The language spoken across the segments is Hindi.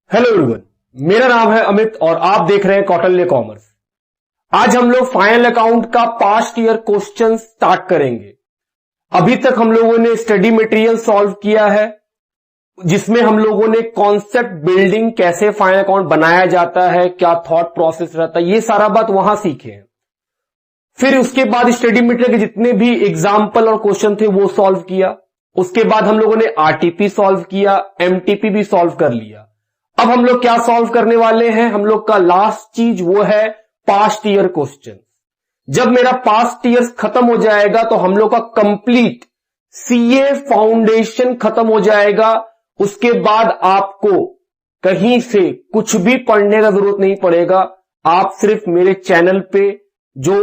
हेलो एवरीवन, मेरा नाम है अमित और आप देख रहे हैं कौटिल्य कॉमर्स। आज हम लोग फाइनल अकाउंट का पास्ट ईयर क्वेश्चन स्टार्ट करेंगे। अभी तक हम लोगों ने स्टडी मटेरियल सॉल्व किया है जिसमें हम लोगों ने कॉन्सेप्ट बिल्डिंग, कैसे फाइनल अकाउंट बनाया जाता है, क्या थॉट प्रोसेस रहता है, ये सारा बात वहां सीखे हैं। फिर उसके बाद स्टडी मटेरियल के जितने भी एग्जाम्पल और क्वेश्चन थे वो सॉल्व किया। उसके बाद हम लोगों ने आरटीपी सॉल्व किया, एमटीपी भी सॉल्व कर लिया। अब हम लोग क्या सॉल्व करने वाले हैं, हम लोग का लास्ट चीज वो है पास्ट ईयर क्वेश्चन। जब मेरा पास्ट ईयर खत्म हो जाएगा तो हम लोग का कंप्लीट सीए फाउंडेशन खत्म हो जाएगा। उसके बाद आपको कहीं से कुछ भी पढ़ने का जरूरत नहीं पड़ेगा। आप सिर्फ मेरे चैनल पे जो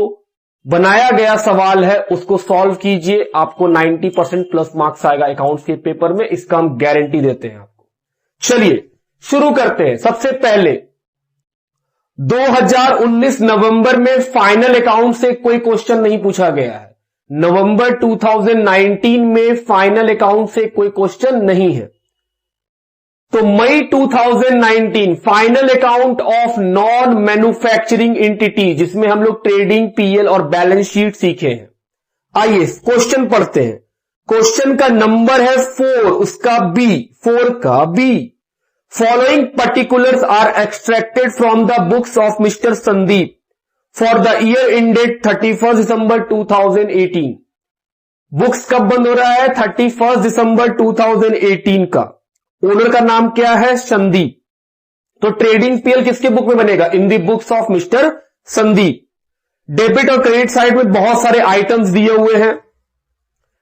बनाया गया सवाल है उसको सॉल्व कीजिए, आपको 90% प्लस मार्क्स आएगा अकाउंट्स के पेपर में। इसका हम गारंटी देते हैं आपको। चलिए शुरू करते हैं। सबसे पहले 2019 नवंबर में फाइनल अकाउंट से कोई क्वेश्चन नहीं पूछा गया है। नवंबर 2019 में फाइनल अकाउंट से कोई क्वेश्चन नहीं है। तो मई 2019 final account of non manufacturing entity, जिसमें हम लोग ट्रेडिंग, पीएल और बैलेंस शीट सीखे हैं। आइए क्वेश्चन पढ़ते हैं। क्वेश्चन का नंबर है 4, उसका बी, 4 का B. Following particulars are extracted from the books of Mr. Sandeep for the year ended 31st December 2018. Books कब बंद हो रहा है? 31st दिसंबर 2018 का। ओनर का नाम क्या है? संदीप। तो ट्रेडिंग पीएल किसके बुक में बनेगा? In the books of mister Sandeep. Debit और क्रेडिट साइड में बहुत सारे आइटम्स दिए हुए हैं।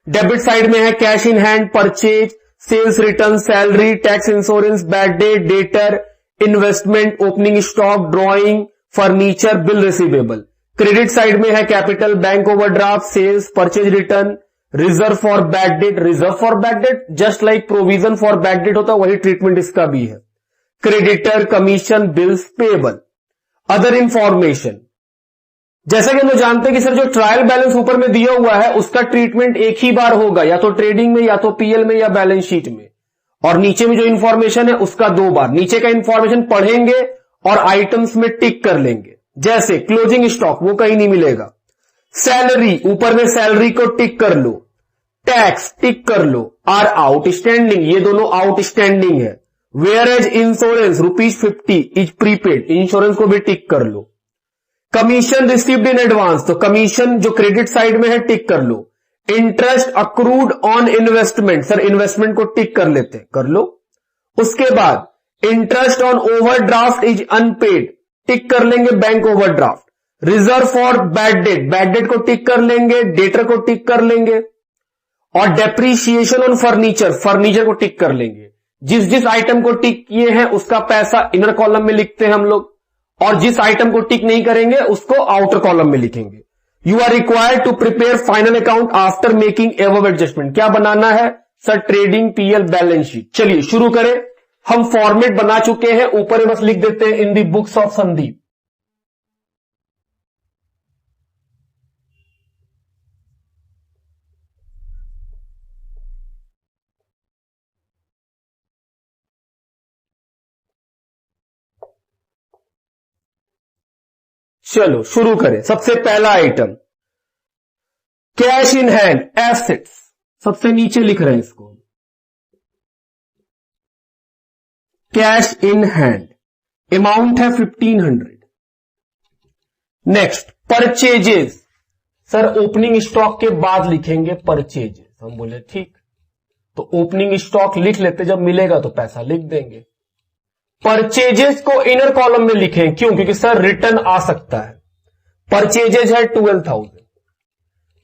डेबिट साइड में है cash in hand, purchase, sales return, salary, tax, insurance, bad debt, debtor, investment, opening stock, drawing, furniture, bill receivable. Credit side में है capital, bank overdraft, sales, purchase return, reserve for bad debt. Reserve for bad debt just like provision for bad debt होता है, वही ट्रीटमेंट इसका भी है। Creditor, commission, bills payable. Other information, जैसा कि हम लोग जानते हैं कि सर जो ट्रायल बैलेंस ऊपर में दिया हुआ है उसका ट्रीटमेंट एक ही बार होगा, या तो ट्रेडिंग में, या तो पीएल में, या बैलेंस शीट में। और नीचे में जो इंफॉर्मेशन है उसका 2 बार। नीचे का इंफॉर्मेशन पढ़ेंगे और आइटम्स में टिक कर लेंगे। जैसे क्लोजिंग स्टॉक, वो कहीं नहीं मिलेगा। सैलरी, ऊपर में सैलरी को टिक कर लो। टैक्स टिक कर लो। आर आउटस्टैंडिंग, ये दोनों आउटस्टैंडिंग है। Where as insurance ₹50 is prepaid, insurance को भी टिक कर लो। कमीशन रिसीव्ड इन एडवांस, तो कमीशन जो क्रेडिट साइड में है टिक कर लो। Interest accrued on investment, sir investment को टिक कर लेते हैं, कर लो। उसके बाद interest on overdraft is unpaid, tick कर लेंगे bank overdraft. Reserve for bad debt, bad debt को टिक कर लेंगे, डेटर को टिक कर लेंगे। और डेप्रीशिएशन ऑन फर्नीचर, फर्नीचर को टिक कर लेंगे। जिस जिस आइटम को टिक किए हैं उसका पैसा इनर कॉलम में लिखते हैं हम लोग, और जिस आइटम को टिक नहीं करेंगे उसको आउटर कॉलम में लिखेंगे। You are required to prepare final account after making above adjustment. क्या बनाना है sir? Trading, PL, balance sheet. चलिए शुरू करें। हम फॉर्मेट बना चुके हैं, ऊपर में बस लिख देते हैं इन दी बुक्स ऑफ संदीप। चलो शुरू करें। सबसे पहला item cash in hand, assets, सबसे नीचे लिख रहे हैं इसको। कैश इन हैंड, अमाउंट है 1500। Next purchases, sir opening stock के बाद लिखेंगे परचेजेस। हम बोले ठीक, तो ओपनिंग स्टॉक लिख लेते, जब मिलेगा तो पैसा लिख देंगे। परचेजेस को इनर कॉलम में लिखें, क्यों? क्योंकि सर रिटर्न आ सकता है। परचेजेज है 12,000,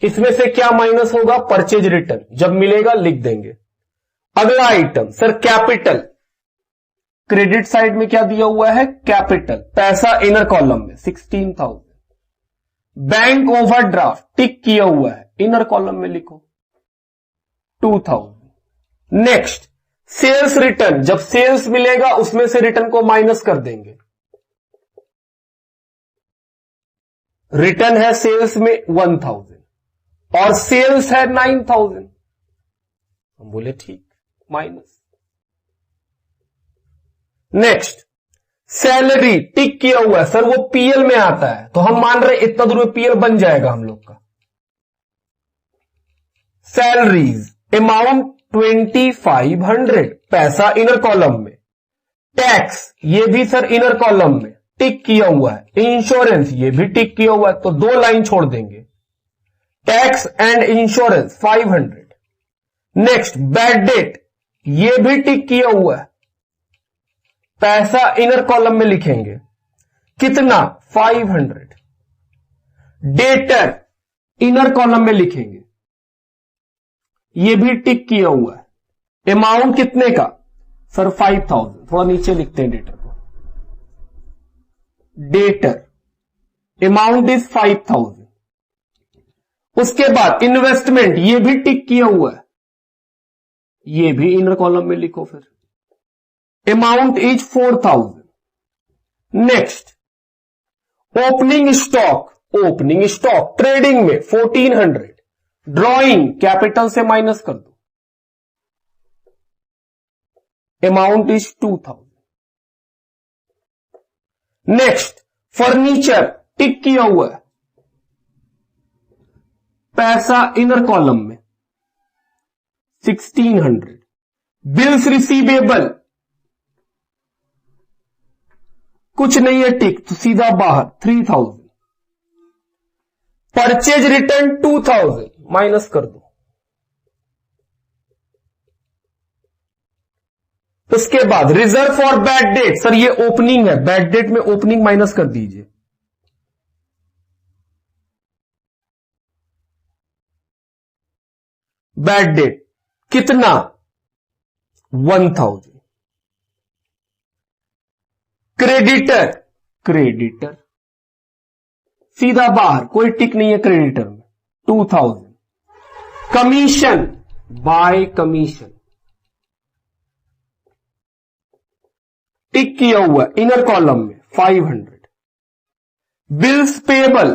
इसमें से क्या माइनस होगा? परचेज रिटर्न, जब मिलेगा लिख देंगे। अगला item sir capital, credit side में क्या दिया हुआ है? कैपिटल, पैसा इनर कॉलम में 16,000। बैंक ओवरड्राफ्ट टिक किया हुआ है, इनर कॉलम में लिखो 2,000। नेक्स्ट सेल्स रिटर्न, जब सेल्स मिलेगा उसमें से रिटर्न को माइनस कर देंगे। रिटर्न है सेल्स में 1,000 और सेल्स है 9,000। हम बोले ठीक, माइनस। नेक्स्ट, सैलरी टिक किया हुआ है सर, वो पीएल में आता है, तो हम मान रहे इतना दूर में पीएल बन जाएगा हम लोग का। सैलरीज अमाउंट 2500, पैसा इनर कॉलम में। टैक्स ये भी सर इनर कॉलम में टिक किया हुआ है। इंश्योरेंस ये भी टिक किया हुआ है, तो 2 लाइन छोड़ देंगे। Tax and insurance 500। Next, bad debt ये भी टिक किया हुआ है, पैसा इनर कॉलम में लिखेंगे, कितना 500। डेटर इनर कॉलम में लिखेंगे, ये भी टिक किया हुआ है। अमाउंट कितने का सर 5000, थोड़ा नीचे लिखते हैं डेटर को। Debtor amount is 5000। उसके बाद इन्वेस्टमेंट ये भी टिक किया हुआ है, ये भी इनर कॉलम में लिखो फिर। Amount is 4000। Next, opening stock trading में 1400। ड्रॉइंग कैपिटल से माइनस कर दो, अमाउंट इज 2000। नेक्स्ट, फर्नीचर टिक किया हुआ है, पैसा इनर कॉलम में 1600। बिल्स रिसीवेबल कुछ नहीं है टिक, तो सीधा बाहर 3000। परचेज रिटर्न 2000 माइनस कर दो। उसके बाद reserve for bad date, sir ये ओपनिंग है, बैड डेट में ओपनिंग माइनस कर दीजिए। बैड डेट कितना 1000। क्रेडिटर सीधा बाहर, कोई टिक नहीं है क्रेडिटर में 2000। कमीशन बाय कमीशन टिक किया हुआ इनर कॉलम में 500। बिल्स पेबल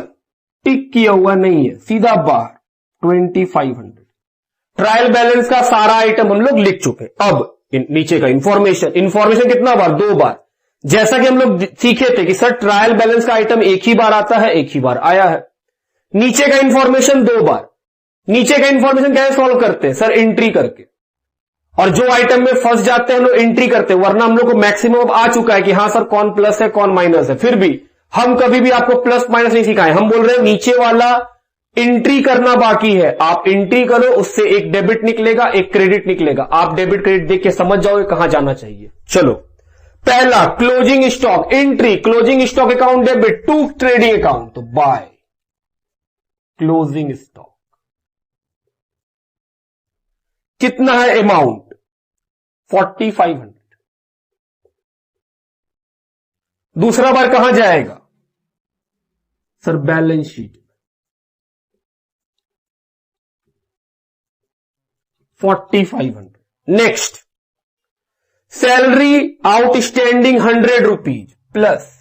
टिक किया हुआ नहीं है, सीधा बाहर 2500। ट्रायल बैलेंस का सारा आइटम हम लोग लिख चुके। अब नीचे का इंफॉर्मेशन कितना बार 2 बार। जैसा कि हम लोग सीखे थे कि सर ट्रायल बैलेंस का आइटम एक ही बार आता है, एक ही बार आया है। नीचे का इंफॉर्मेशन 2 बार। नीचे का इंफॉर्मेशन कैसे सॉल्व करते हैं सर, एंट्री करके। और जो आइटम में फंस जाते हैं हम लोग एंट्री करते हैं, वरना हम लोग को मैक्सिमम अब आ चुका है कि हां सर कौन प्लस है कौन माइनस है। फिर भी हम कभी भी आपको प्लस माइनस नहीं सिखाए, हम बोल रहे हैं नीचे वाला एंट्री करना बाकी है। आप एंट्री करो, उससे एक डेबिट निकलेगा एक क्रेडिट निकलेगा। आप डेबिट क्रेडिट देख के समझ जाओगे कहां जाना चाहिए। चलो, पहला closing stock entry, closing stock account debit to trading account, तो बाय क्लोजिंग स्टॉक। कितना है अमाउंट 4500। दूसरा बार कहां जाएगा sir, balance sheet 4500। Next, salary outstanding 100 rupees plus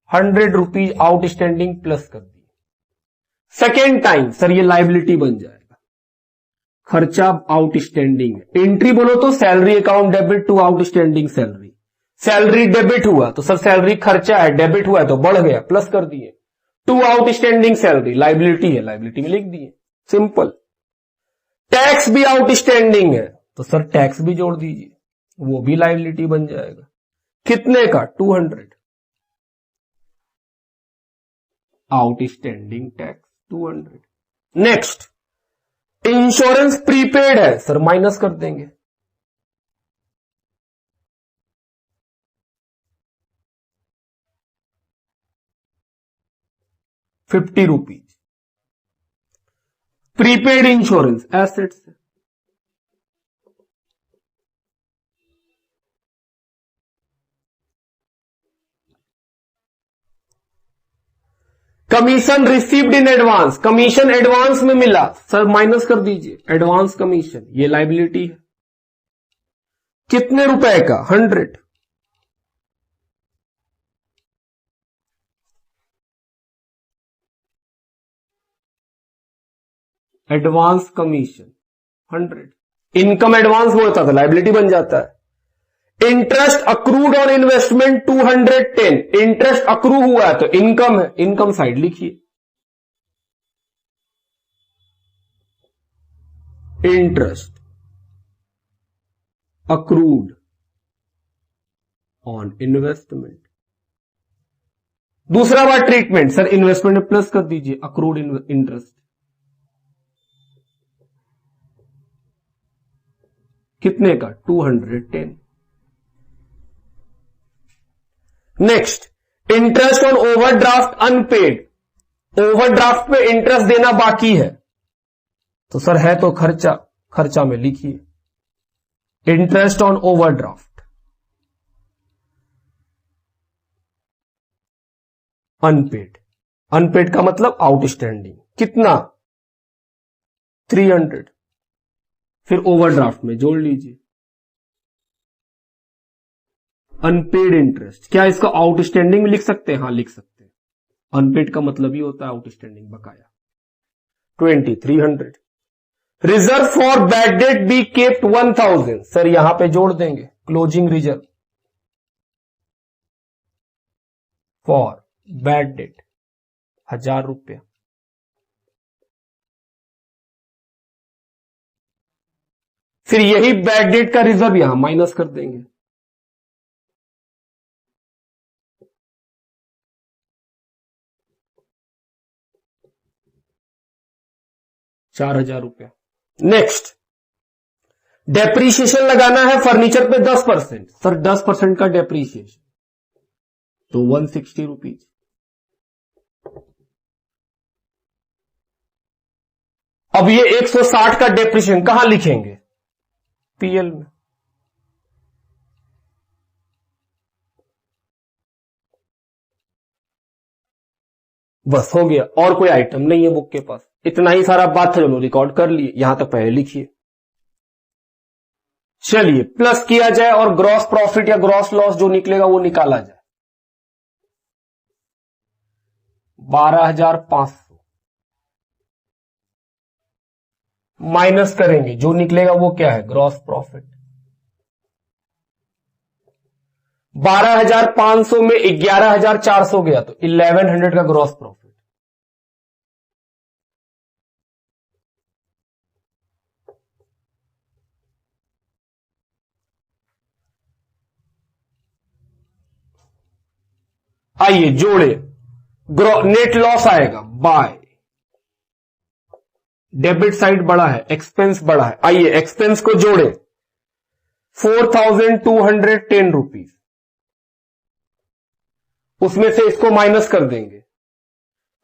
100 rupees outstanding plus कर दी। सेकेंड टाइम सर ये लाइबिलिटी बन जाएगा, खर्चा आउटस्टैंडिंग है। एंट्री बोलो तो salary account debit to outstanding salary. Salary debit हुआ तो सर सैलरी खर्चा है, डेबिट हुआ है तो बढ़ गया, प्लस कर दिए। टू आउटस्टैंडिंग सैलरी लाइबिलिटी है, लाइबिलिटी में लिख दिए, सिंपल। टैक्स भी आउटस्टैंडिंग है तो सर टैक्स भी जोड़ दीजिए, वो भी लाइबिलिटी बन जाएगा। कितने का 200। Outstanding tax 200। Next, insurance prepaid है सर, माइनस कर देंगे। ₹50। प्रीपेड इंश्योरेंस एसेट्स है। Commission received in advance, commission advance में मिला सर, माइनस कर दीजिए एडवांस कमीशन, ये लाइबिलिटी है। कितने रुपए का 100। Advance commission 100। इनकम एडवांस वो होता था, लाइबिलिटी बन जाता है। Interest accrued on investment 210, interest accrue हुआ है तो इनकम है, इनकम साइड लिखिए। Interest accrued on investment. दूसरा बार ट्रीटमेंट, सर इन्वेस्टमेंट में प्लस कर दीजिए अक्रूड इंटरेस्ट, कितने का 210। Next, interest on overdraft unpaid, overdraft पे इंटरेस्ट देना बाकी है तो सर है तो खर्चा, खर्चा में लिखिए interest on overdraft unpaid. Unpaid का मतलब आउटस्टैंडिंग, कितना 300, फिर ओवरड्राफ्ट में जोड़ लीजिए अनपेड इंटरेस्ट। क्या इसको आउटस्टैंडिंग में लिख सकते हैं? हां लिख सकते हैं। अनपेड का मतलब ही होता है आउटस्टैंडिंग, बकाया 2300। Reserve for bad date be kept 1000, sir यहां पे जोड़ देंगे closing reserve for bad date 1000 रुपया। फिर यही बैड डेट का रिजर्व यहां माइनस कर देंगे, ₹4000। नेक्स्ट, डेप्रीशिएशन लगाना है फर्नीचर पे 10%, सर 10% का डेप्रीशिएशन तो 160 रुपीज। अब ये 160 का डेप्रीशिएशन कहां लिखेंगे? पीएल में। बस हो गया, और कोई आइटम नहीं है बुक के पास। इतना ही सारा बात था जो रिकॉर्ड कर लिए, यहां तक पहले लिखिए। चलिए प्लस किया जाए और ग्रॉस प्रॉफिट या ग्रॉस लॉस जो निकलेगा वो निकाला जाए। 12,500 माइनस करेंगे, जो निकलेगा वो क्या है? Gross profit. 12,500 में 11,400 गया तो 1100 का ग्रॉस प्रॉफिट। आइए जोड़े, नेट लॉस आएगा बाय डेबिट साइड बड़ा है, एक्सपेंस बड़ा है। आइए एक्सपेंस को जोड़े, 4,210 रुपीज, उसमें से इसको माइनस कर देंगे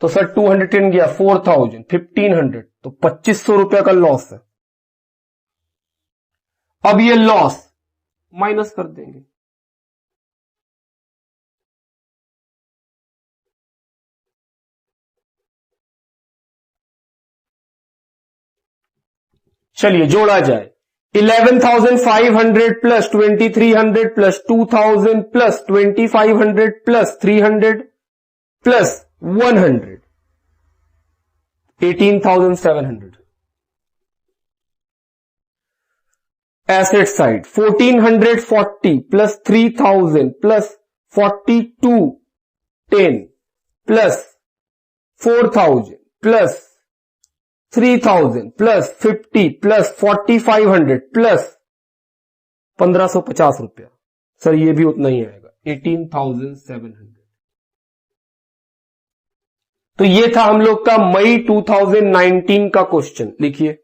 तो सर 210 गया, 4,000, 1,500 तो 2,500 रुपया का लॉस है। अब ये लॉस माइनस कर देंगे, चलिए जोड़ा जाए। 11,500 plus 2,300 plus 2,000 plus 2,500 plus 300 plus 100, 18,700। Asset side 1,440 plus 3,000 plus 4,210 plus 4,000 plus 3,000 plus 50 plus 4,500 plus 1,550 रुपया। सर ये भी उतना ही आएगा, 18,700। तो ये था हम लोग का मई 2019 का क्वेश्चन। लिखिए,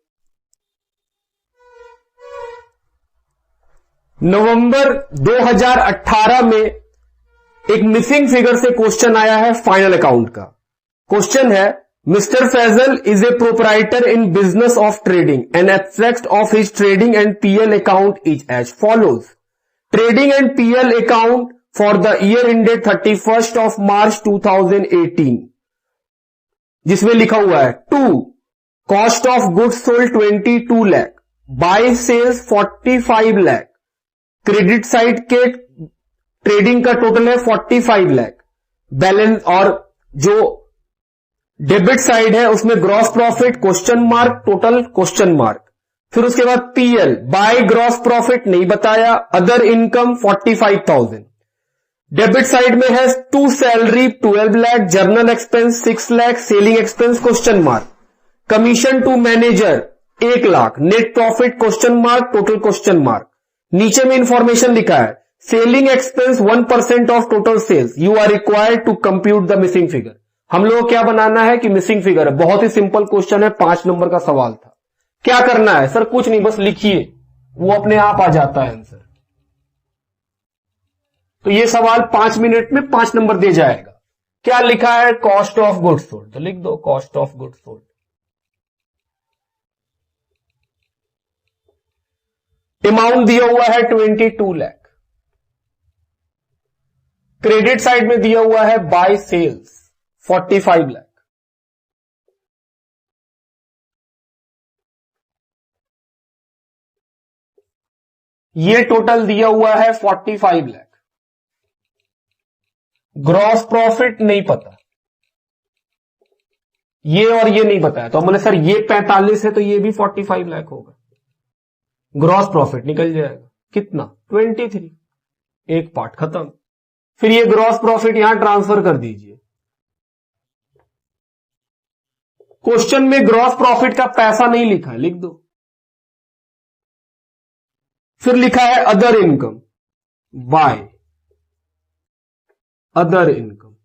नवंबर 2018 में एक मिसिंग फिगर से क्वेश्चन आया है फाइनल अकाउंट का। क्वेश्चन है, Mr. Faisal is a proprietor in business of trading. An abstract of his trading and PL account is as follows. Trading and PL account for the year ended 31st of March 2018. जिसमें लिखा हुआ है 2. Cost of goods sold 22 lakh. Buy sales 45 lakh. Credit side के ट्रेडिंग का टोटल है 45 लाख। बैलेंस और जो डेबिट साइड है उसमें gross profit question mark, total question mark. फिर उसके बाद पीएल बाय ग्रॉस प्रॉफिट नहीं बताया, अदर इनकम 45,000, डेबिट साइड में है to salary 12 lakh, general expense 6 lakh, selling expense question mark, commission to manager 1 lakh, net profit question mark, total question mark. नीचे में इंफॉर्मेशन लिखा है selling expense 1% of total sales, you are required to compute the missing figure. हम लोग को क्या बनाना है कि मिसिंग फिगर है। बहुत ही सिंपल क्वेश्चन है, 5 नंबर का सवाल था। क्या करना है सर? कुछ नहीं, बस लिखिए, वो अपने आप आ जाता है आंसर। तो ये सवाल 5 मिनट में 5 नंबर दे जाएगा। क्या लिखा है? कॉस्ट ऑफ गुड्स सोल्ड, तो लिख दो cost of goods sold. Amount दिया हुआ है 22 लाख। क्रेडिट साइड में दिया हुआ है बाय सेल्स 45 लाख। ये टोटल दिया हुआ है 45 लाख। ग्रॉस प्रॉफिट नहीं पता, ये और ये नहीं बताया, तो हमने सर ये 45 है तो ये भी 45 लाख होगा। ग्रॉस प्रॉफिट निकल जाएगा कितना? 23। एक पार्ट खत्म। फिर ये ग्रॉस प्रॉफिट यहां ट्रांसफर कर दीजिए। क्वेश्चन में ग्रॉस प्रॉफिट का पैसा नहीं लिखा है, लिख दो। फिर लिखा है other income by other income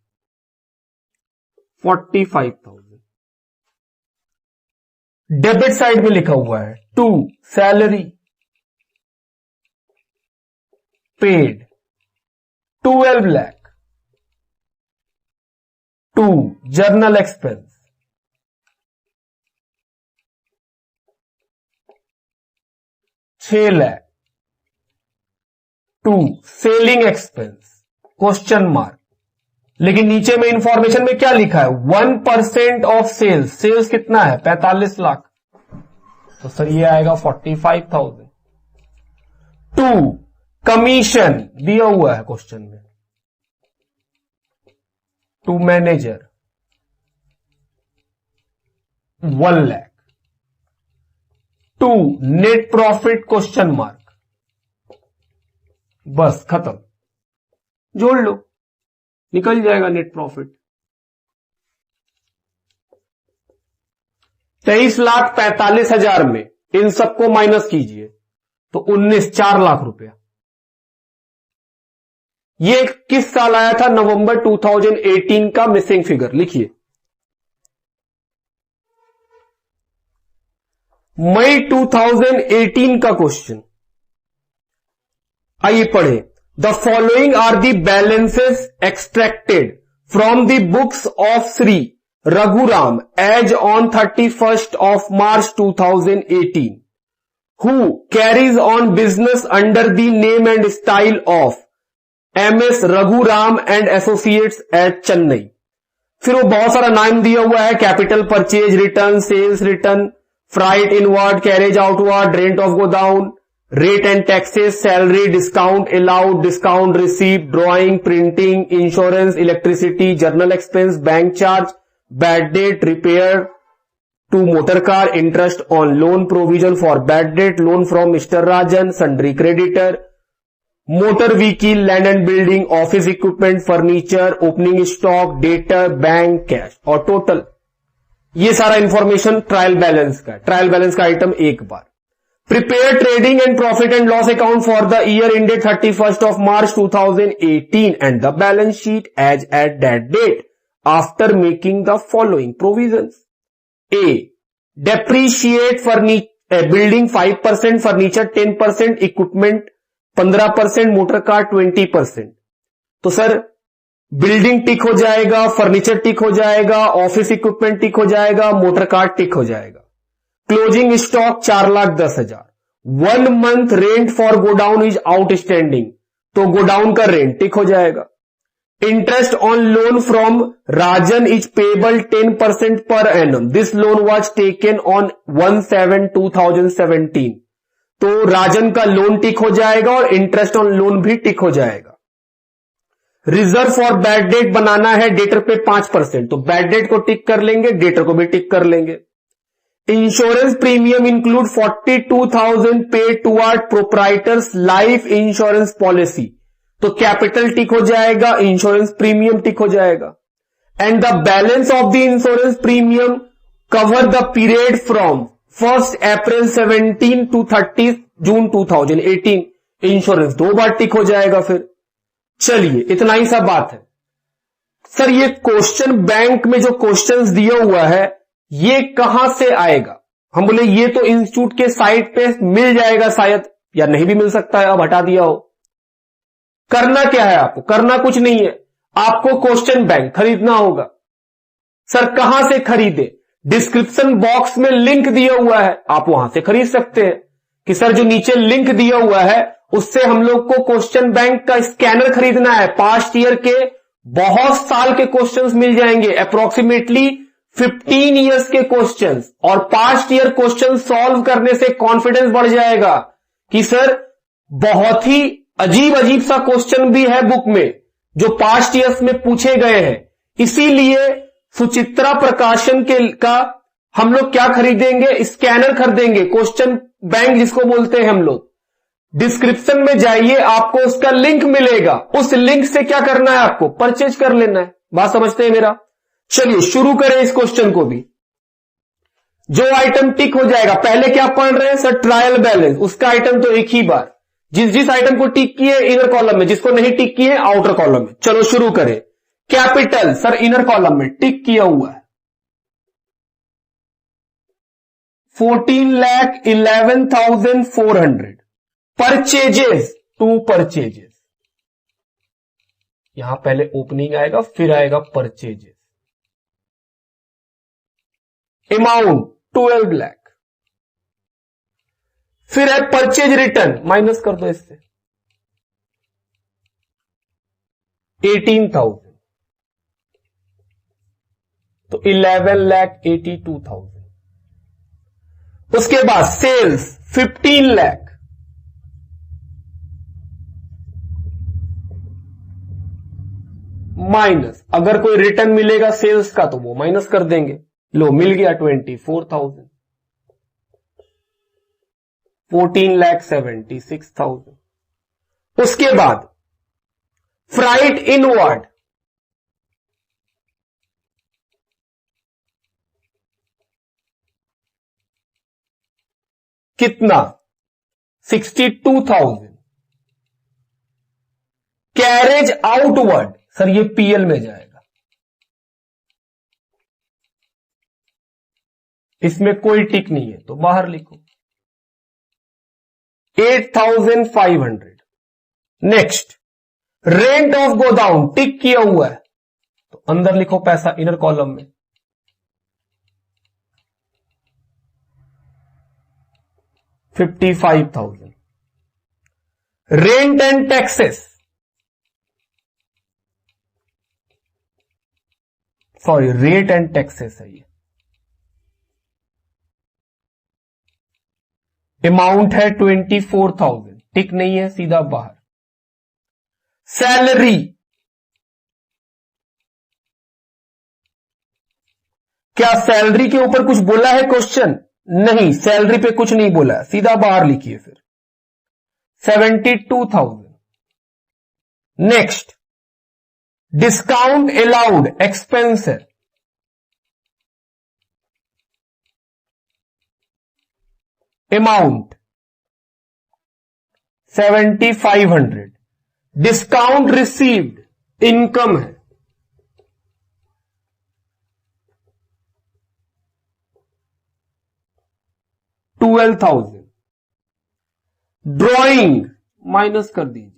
45,000। Debit side में लिखा हुआ है to salary paid 12 lakh, to general expense 6 lakh, to selling expense question mark. लेकिन नीचे में इंफॉर्मेशन में क्या लिखा है? 1% ऑफ सेल्स। सेल्स कितना है? 45 लाख। तो सर ये आएगा 45,000। टू कमीशन दिया हुआ है क्वेश्चन में to manager 1 lakh. To net profit question mark. बस खत्म, जोड़ लो, निकल जाएगा नेट प्रॉफिट। 23,45,000 में इन सबको माइनस कीजिए तो 4 लाख रुपया। ये किस साल आया था? नवंबर 2018 का मिसिंग फिगर लिखिए। मई 2018 का क्वेश्चन। आइए पढ़े। The following are the balances extracted from the books of Shri Raghuram as on 31st of March 2018, who carries on business under the name and style of MS Raghuram and Associates at Chennai। फिर वो बहुत सारा नाम दिया हुआ है, capital purchase return, sales return, freight inward, carriage outward, rent of godown, rate and taxes, salary, discount allowed, discount receive, drawing, printing, insurance, electricity, general expense, bank charge, bad debt, repair to motor car, interest on loan, provision for bad debt, loan from mister Rajan, sundry creditor, motor vehicle, land and building, office equipment, furniture, opening stock, debtor, bank, cash और टोटल। ये सारा इंफॉर्मेशन ट्रायल बैलेंस का। ट्रायल बैलेंस का आइटम एक बार। Prepare trading and profit and loss account for the year ended 31st of March 2018 and the balance sheet as at that date after making the following provisions. A, depreciate building 5%, furniture 10%, equipment 15%, motor car 20%। तो सर बिल्डिंग टिक हो जाएगा, फर्नीचर टिक हो जाएगा, ऑफिस इक्विपमेंट टिक हो जाएगा, मोटर कार टिक हो जाएगा। Closing stock 4,10,000। 1 month rent for godown is outstanding, तो गोडाउन का रेंट टिक हो जाएगा। Interest on loan from Rajan is payable 10% per annum, this loan was taken on 1/7/2017। तो राजन का लोन टिक हो जाएगा और इंटरेस्ट ऑन लोन भी टिक हो जाएगा। रिजर्व फॉर बैड डेट बनाना है, डेटर पे 5%, तो बैड डेट को टिक कर लेंगे, डेटर को भी टिक कर लेंगे। Insurance premium include 42,000 pay toward proprietor's life insurance policy, तो कैपिटल टिक हो जाएगा, इंश्योरेंस प्रीमियम टिक हो जाएगा। And the balance of the insurance premium cover the period from 1 April 17 to 30 June 2018, insurance 2 बार टिक हो जाएगा। फिर चलिए इतना ही सा बात है। सर ये क्वेश्चन बैंक में जो क्वेश्चंस दिया हुआ है ये कहां से आएगा? हम बोले ये तो इंस्टीट्यूट के साइट पे मिल जाएगा शायद, या नहीं भी मिल सकता है, अब हटा दिया हो। करना क्या है आपको? करना कुछ नहीं है, आपको क्वेश्चन बैंक खरीदना होगा। सर कहां से खरीदे? डिस्क्रिप्शन बॉक्स में लिंक दिया हुआ है, आप वहां से खरीद सकते हैं कि सर जो नीचे लिंक दिया हुआ है उससे हम लोग को क्वेश्चन बैंक का स्कैनर खरीदना है। पास्ट ईयर के बहुत साल के क्वेश्चंस मिल जाएंगे, अप्रोक्सीमेटली 15 इयर्स के क्वेश्चंस, और पास्ट ईयर क्वेश्चन सॉल्व करने से कॉन्फिडेंस बढ़ जाएगा कि सर बहुत ही अजीब अजीब सा क्वेश्चन भी है बुक में जो पास्ट ईयर्स में पूछे गए हैं। इसीलिए सुचित्रा प्रकाशन का हम लोग क्या खरीदेंगे? स्कैनर खरीदेंगे, क्वेश्चन बैंक जिसको बोलते हैं हम लोग। डिस्क्रिप्शन में जाइए, आपको उसका लिंक मिलेगा, उस लिंक से क्या करना है? आपको परचेज कर लेना है। बात समझते हैं मेरा? चलिए शुरू करें इस क्वेश्चन को भी। जो आइटम टिक हो जाएगा, पहले क्या पढ़ रहे हैं सर? ट्रायल बैलेंस, उसका आइटम तो एक ही बार, जिस आइटम को टिक किए इनर कॉलम में, जिसको नहीं टिक किए आउटर कॉलम में। चलो शुरू करें। कैपिटल सर इनर कॉलम में टिक किया हुआ है, 14,11,400। परचेजेस 2 परचेजेस, यहां पहले ओपनिंग आएगा फिर आएगा परचेजेस। अमाउंट 12 लाख, फिर है परचेज रिटर्न, माइनस कर दो इससे 18,000, तो 11,82,000। उसके बाद सेल्स 15 लाख, माइनस, अगर कोई रिटर्न मिलेगा सेल्स का तो वो माइनस कर देंगे। लो मिल गया 24,000, 14,76,000। उसके बाद फ्राइट इनवर्ड, कितना? 62,000। कैरेज आउटवर्ड सर ये पीएल में जाएगा, इसमें कोई टिक नहीं है तो बाहर लिखो 8,500। नेक्स्ट रेंट ऑफ गोडाउन टिक किया हुआ है तो अंदर लिखो पैसा इनर कॉलम में, 55,000। Rent and taxes, sorry rate and taxes है ये, अमाउंट है 24,000, टिक नहीं है सीधा बाहर। सैलरी, क्या सैलरी के ऊपर कुछ बोला है क्वेश्चन? नहीं, सैलरी पे कुछ नहीं बोला है, सीधा बाहर लिखिए फिर 72,000। नेक्स्ट डिस्काउंट अलाउड एक्सपेंस है, अमाउंट 7,500। डिस्काउंट रिसीव्ड इनकम है, $12,000। ड्राइंग माइनस कर दीजिए,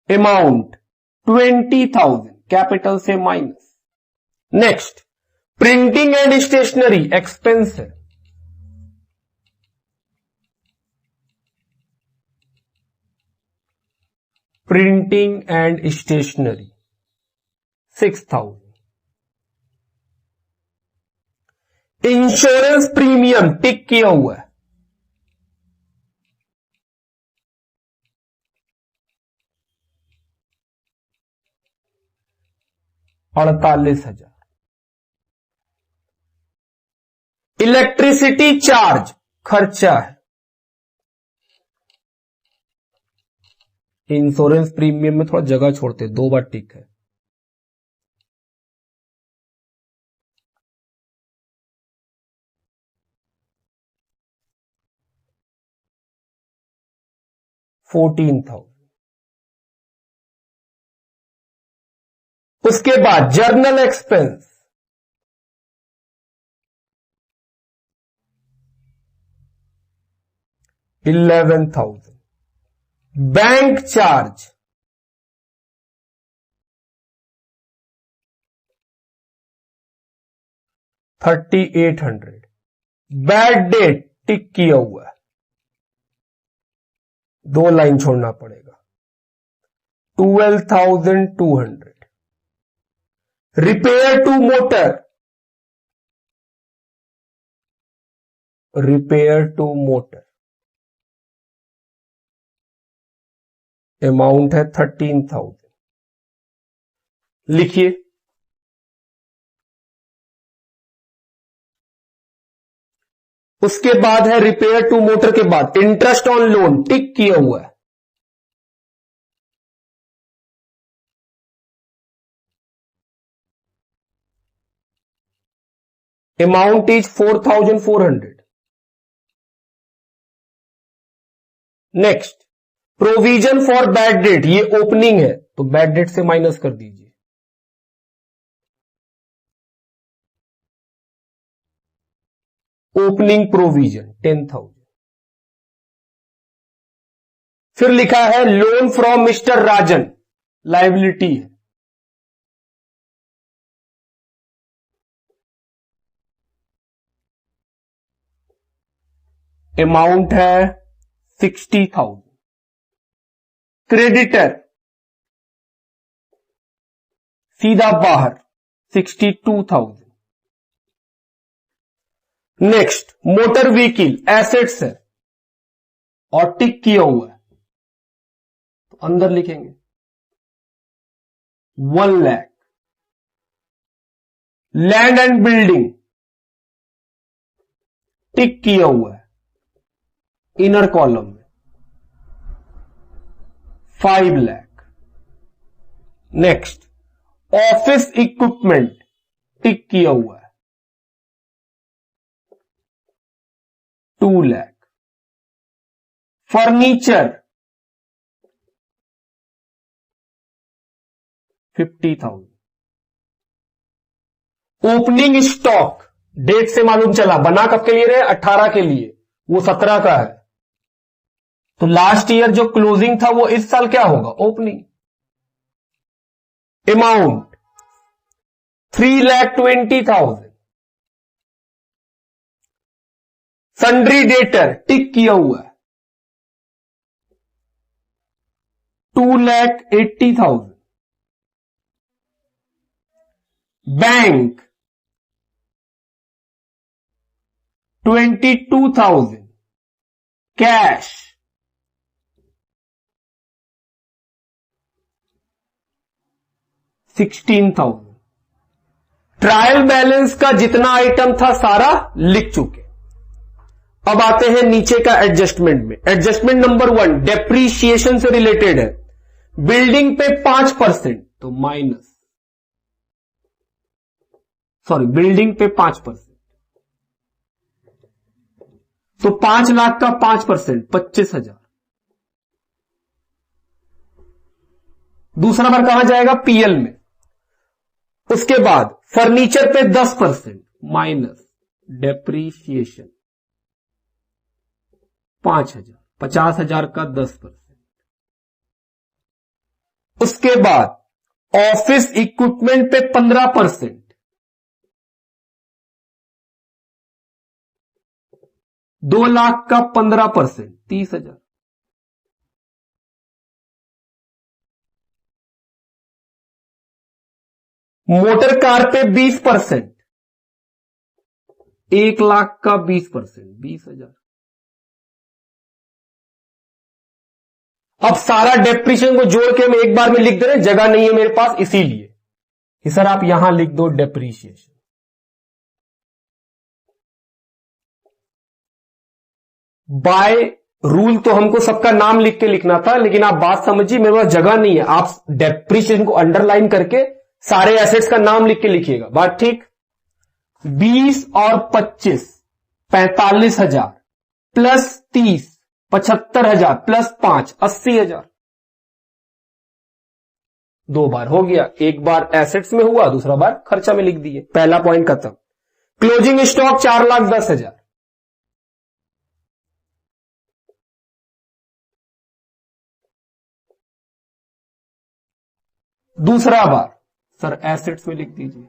अमाउंट 20,000, कैपिटल से minus. Next printing and stationery expense है, printing and stationery 6,000। Insurance premium tick किया हुआ है, $48,000। इलेक्ट्रिसिटी चार्ज खर्चा है, इंश्योरेंस प्रीमियम में थोड़ा जगह छोड़ते, 2 बार टिक है। $14,000। उसके बाद journal expense $11,000। Bank charge $3,800। Bad debt tick किया हुआ है, 2 लाइन छोड़ना पड़ेगा, $12,200। रिपेयर टू मोटर, अमाउंट है 13,000। लिखिए, उसके बाद है रिपेयर टू मोटर के बाद इंटरेस्ट ऑन लोन टिक किया हुआ है, amount is 4,400। Next, provision for bad date, ये ओपनिंग है तो बैड डेट से माइनस कर दीजिए, ओपनिंग प्रोविजन 10,000। फिर लिखा है loan from mister Rajan, liability है, अमाउंट है 60,000। क्रेडिटर सीधा बाहर 62,000। नेक्स्ट, मोटर व्हीकल एसेट्स है और टिक किया हुआ है तो अंदर लिखेंगे 1 lakh. Land and building tick किया हुआ है इनर कॉलम में 5 lakh. Next, office equipment tick किया हुआ है 2 lakh. Furniture 50,000। Opening stock date से मालूम चला, बना कब के लिए रहे, 18 के लिए, वो 17 का है तो लास्ट ईयर जो क्लोजिंग था वो इस साल क्या होगा, ओपनिंग। अमाउंट 3,20,000। सन्ड्री डेटर टिक किया हुआ है 2,80,000। बैंक 22,000। कैश 16,000। ट्रायल बैलेंस का जितना आइटम था सारा लिख चुके। अब आते हैं नीचे का एडजस्टमेंट में। एडजस्टमेंट नंबर 1 डेप्रीशिएशन से रिलेटेड है। बिल्डिंग पे 5% तो माइनस, सॉरी बिल्डिंग पे 5% तो 5 लाख का 5% 25,000। दूसरा बार कहां जाएगा, पीएल में। उसके बाद फर्नीचर पे 10% माइनस डेप्रीशिएशन 5,000, 50,000 का 10%। उसके बाद ऑफिस इक्विपमेंट पे 15%, 2 लाख का 15% 30,000। मोटर कार पे 20%, 1 लाख का 20% 20,000। अब सारा डेप्रीशिएशन को जोड़ के हम एक बार में लिख दे रहे, जगह नहीं है मेरे पास इसीलिए कि सर आप यहां लिख दो डेप्रीशिएशन। बाय रूल तो हमको सबका नाम लिख के लिखना था, लेकिन आप बात समझिए, मेरे पास जगह नहीं है। आप डेप्रिसिएशन को अंडरलाइन करके सारे एसेट्स का नाम लिख के लिखिएगा। बात ठीक। 20 और 25 45,000 प्लस 30 75,000 प्लस 5 80,000। 2 बार हो गया, एक बार एसेट्स में हुआ, दूसरा बार खर्चा में लिख दिए। पहला पॉइंट खत्म। Closing stock 4,10,000। दूसरा बार सर एसेट्स में लिख दीजिए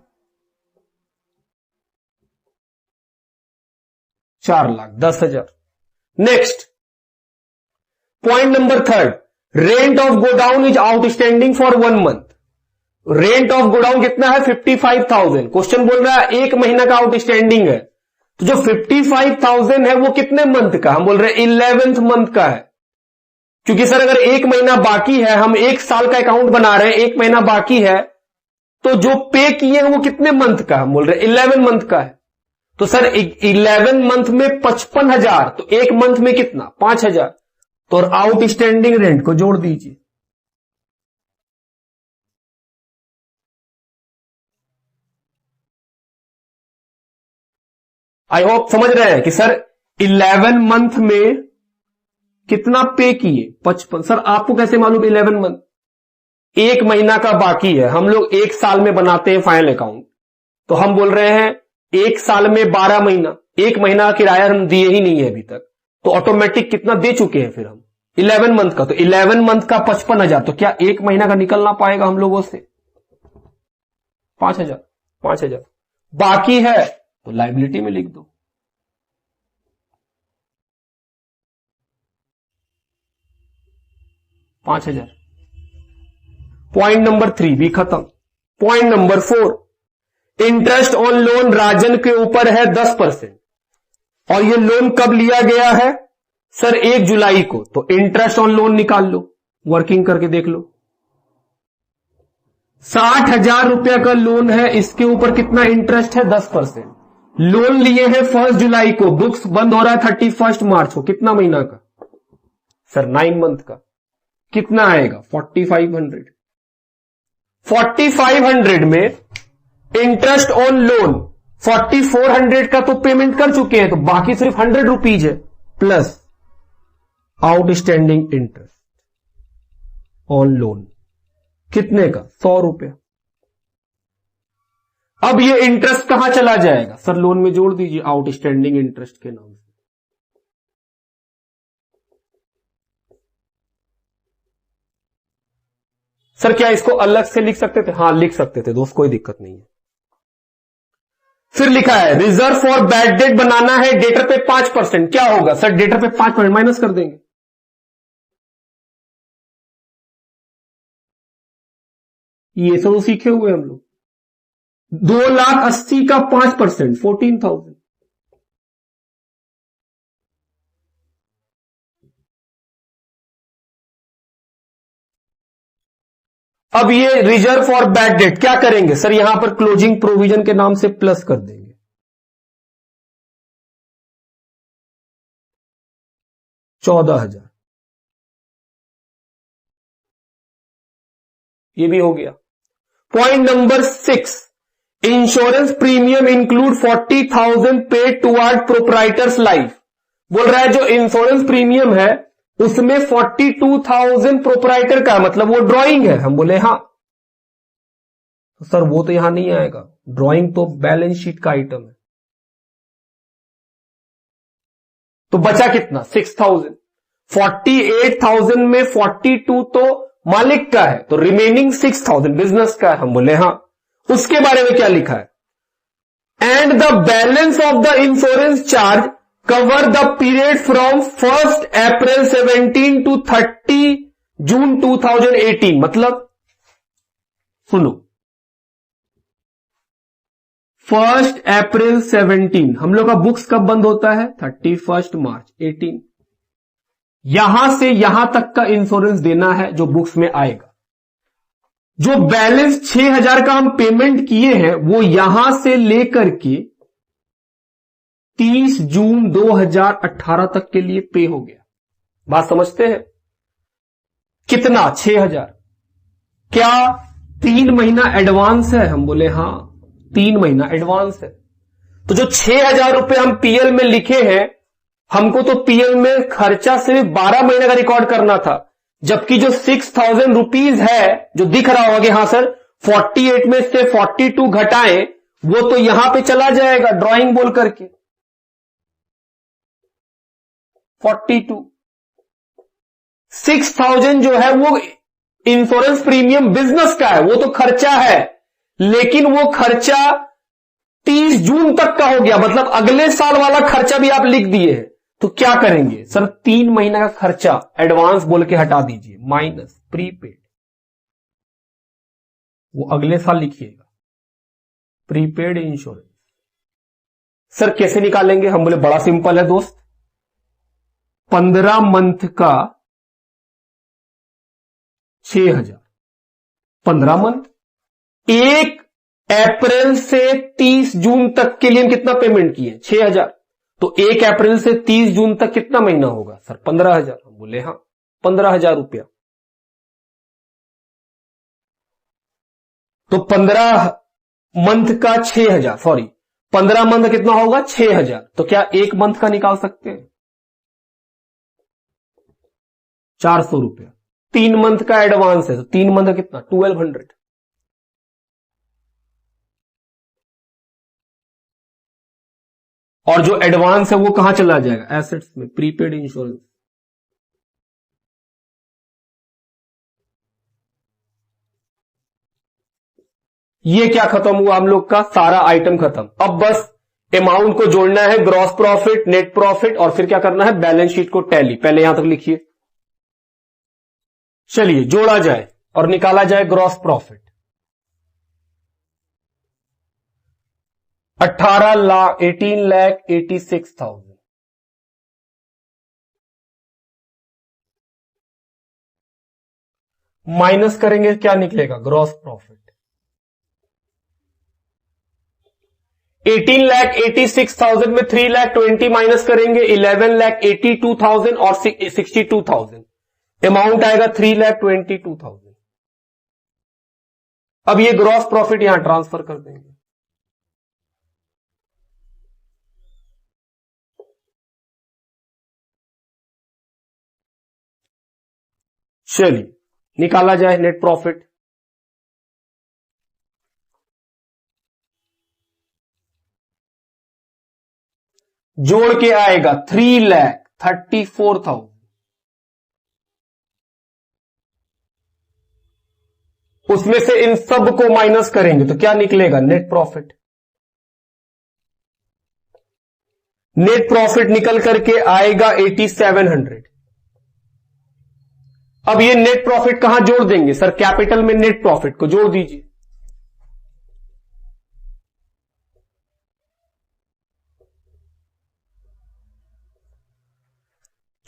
4,10,000। Next point number 3, rent of godown is outstanding for 1 month. Rent of godown कितना है? 55,000। क्वेश्चन बोल रहा है 1 महीना का आउटस्टैंडिंग है, तो जो 55,000 है वो कितने मंथ का? हम बोल रहे हैं 11th मंथ का है। क्योंकि सर अगर 1 महीना बाकी है, हम 1 साल का अकाउंट बना रहे हैं, 1 महीना बाकी है, तो जो पे किए हैं वो कितने मंथ का? हम बोल रहे हैं 11 मंथ का है। तो सर 11 मंथ में 55,000, तो 1 मंथ में कितना? 5,000। तो आउटस्टैंडिंग रेंट को जोड़ दीजिए। आई होप समझ रहे हैं कि सर 11 मंथ में कितना पे किए? 55। सर आपको कैसे मालूम 11 मंथ? 1 महीना का बाकी है। हम लोग 1 साल में बनाते हैं फाइनल अकाउंट, तो हम बोल रहे हैं 1 साल में 12 महीना, 1 महीना का किराया हम दिए ही नहीं है अभी तक, तो ऑटोमेटिक कितना दे चुके हैं फिर हम? 11 मंथ का। तो 11 मंथ का 55,000, तो क्या 1 महीना का निकलना पाएगा हम लोगों से? 5,000। 5,000 बाकी है तो लायबिलिटी में लिख दो। $5,000। पॉइंट नंबर 3 भी खत्म। Point number 4, interest on loan Rajan के ऊपर है 10%, और ये लोन कब लिया गया है? सर 1 जुलाई को। तो इंटरेस्ट ऑन लोन निकाल लो, वर्किंग करके देख लो। 60,000 रुपया का लोन है, इसके ऊपर कितना इंटरेस्ट है? 10%। लोन लिए हैं 1 जुलाई को, बुक्स बंद हो रहा है 31 मार्च को। कितना महीना का? सर 9 मंथ का। कितना आएगा? 4,500। 4,500 में इंटरेस्ट ऑन लोन 4,400 का तो पेमेंट कर चुके हैं, तो बाकी सिर्फ 100 रुपीज है, plus outstanding interest on loan कितने का? 100 रुपया। अब ये इंटरेस्ट कहां चला जाएगा? सर लोन में जोड़ दीजिए आउटस्टैंडिंग इंटरेस्ट के नाम से। सर क्या इसको अलग से लिख सकते थे? हां लिख सकते थे दोस्त, कोई दिक्कत नहीं है। फिर लिखा है रिजर्व फॉर बैड डेट बनाना है, डेटर पे 5%। क्या होगा? सर डेटर पे 5% माइनस कर देंगे। ये सब सीखे हुए हम लोग। 2,80,000 का 5%, 14,000। अब ये रिजर्व फॉर बैड डेट क्या करेंगे? सर यहां पर क्लोजिंग प्रोविजन के नाम से प्लस कर देंगे। $14,000। ये भी हो गया। Point number 6, insurance premium include 40,000 paid toward proprietor's life. बोल रहा है जो इंश्योरेंस प्रीमियम है उसमें 42,000 प्रोप्राइटर का, मतलब वो ड्राइंग है। हम बोले हां। तो सर वो तो यहां नहीं आएगा, ड्राइंग तो बैलेंस शीट का आइटम है। तो बचा कितना? 6,000। 48,000 में 42 तो मालिक का है, तो रिमेनिंग 6,000 बिजनेस का है। हम बोले हां। उसके बारे में क्या लिखा है? And the balance of the insurance charge cover the period from 1 April 17 to 30 June 2018। मतलब सुनो, 1 अप्रैल 17, हम लोग का बुक्स कब बंद होता है? 31 मार्च 18। यहां से यहां तक का इंश्योरेंस देना है जो बुक्स में आएगा। जो बैलेंस 6,000 का हम पेमेंट किए हैं वो यहां से लेकर के 30 जून 2018 तक के लिए पे हो गया। बात समझते हैं? कितना? 6000। क्या 3 महीना एडवांस है? हम बोले हां 3 महीना एडवांस है। तो जो 6000 रुपए हम पीएल में लिखे हैं, हमको तो पीएल में खर्चा सिर्फ 12 महीने का रिकॉर्ड करना था, जबकि जो 6000 रुपीज है जो दिख रहा होगा कि हां सर 48 में से 42 घटाएं, वो तो यहां पे चला जाएगा ड्राइंग बोल करके 42। 6000 जो है वो इंश्योरेंस प्रीमियम बिजनेस का है, वो तो खर्चा है, लेकिन वो खर्चा 30 जून तक का हो गया, मतलब अगले साल वाला खर्चा भी आप लिख दिए हैं। तो क्या करेंगे सर? 3 महीना का खर्चा एडवांस बोल के हटा दीजिए, माइनस प्रीपेड, वो अगले साल लिखिएगा प्रीपेड इंश्योरेंस। सर कैसे निकालेंगे? हम बोले बड़ा सिंपल है दोस्त, 15 मंथ का 6000, 15 मंथ, 1 अप्रैल से 30 जून तक के लिए हम कितना पेमेंट किए? 6000। तो 1 अप्रैल से 30 जून तक कितना महीना होगा सर? 15000। हम बोले हां 15000 रुपया। तो 15 मंथ का 6000, सॉरी 15 मंथ कितना होगा? 6000। तो क्या 1 मंथ का निकाल सकते हैं? 400 रुपया। 3 मंथ का एडवांस है, तो 3 मंथ का कितना? 1200। और जो एडवांस है वो कहां चला जाएगा? एसेट्स में, प्रीपेड इंश्योरेंस। ये क्या खत्म हुआ हम लोग का? सारा आइटम खत्म। अब बस अमाउंट को जोड़ना है, ग्रॉस प्रॉफिट, नेट प्रॉफिट, और फिर क्या करना है? बैलेंस शीट को टैली। पहले यहां तक लिखिए। चलिए जोड़ा जाए और निकाला जाए ग्रॉस प्रॉफिट। 18,86,000 माइनस करेंगे, क्या निकलेगा? Gross profit. 18,86,000 में 3,20,000 माइनस करेंगे, 11,82,000 और 62,000, अमाउंट आएगा 3,22,000। अब ये ग्रॉस प्रॉफिट यहां ट्रांसफर कर देंगे। चलिए निकाला जाए नेट प्रॉफिट। जोड़ के आएगा 3,34,000। उसमें से इन सब को माइनस करेंगे तो क्या निकलेगा? Net profit. नेट प्रॉफिट निकल करके आएगा 8,700। अब ये नेट प्रॉफिट कहां जोड़ देंगे सर? कैपिटल में नेट प्रॉफिट को जोड़ दीजिए।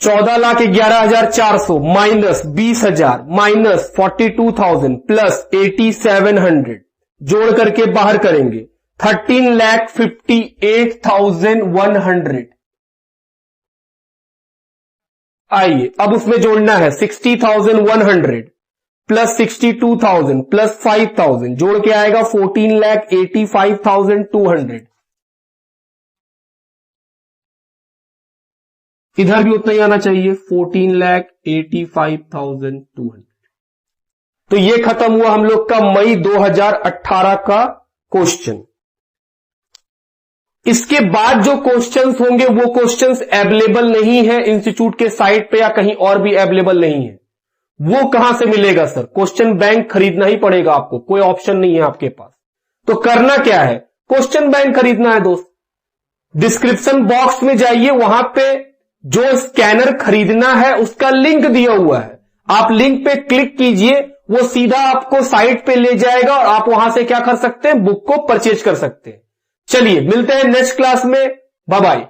$14,11,400 माइनस 20,000 माइनस 42,000 प्लस 8,700 जोड़ करके बाहर करेंगे 13,58,100। आइए अब उसमें जोड़ना है 60,100 प्लस 62,000 प्लस 5,000 जोड़ के आएगा 14,85,200। इधर भी उतना ही आना चाहिए 14,85,200। तो ये खत्म हुआ हम लोग का मई 2018 का क्वेश्चन। इसके बाद जो क्वेश्चंस होंगे वो क्वेश्चंस अवेलेबल नहीं है इंस्टीट्यूट के साइट पे या कहीं और भी अवेलेबल नहीं है। वो कहां से मिलेगा सर? क्वेश्चन बैंक खरीदना ही पड़ेगा आपको, कोई ऑप्शन नहीं है आपके पास। तो करना क्या है? क्वेश्चन बैंक खरीदना है दोस्त। डिस्क्रिप्शन बॉक्स में जाइए, वहां पे जो स्कैनर खरीदना है उसका लिंक दिया हुआ है, आप लिंक पे क्लिक कीजिए, वो सीधा आपको साइट पे ले जाएगा और आप वहां से क्या कर सकते हैं? बुक को परचेज कर सकते हैं। चलिए मिलते हैं नेक्स्ट क्लास में, बाय बाय।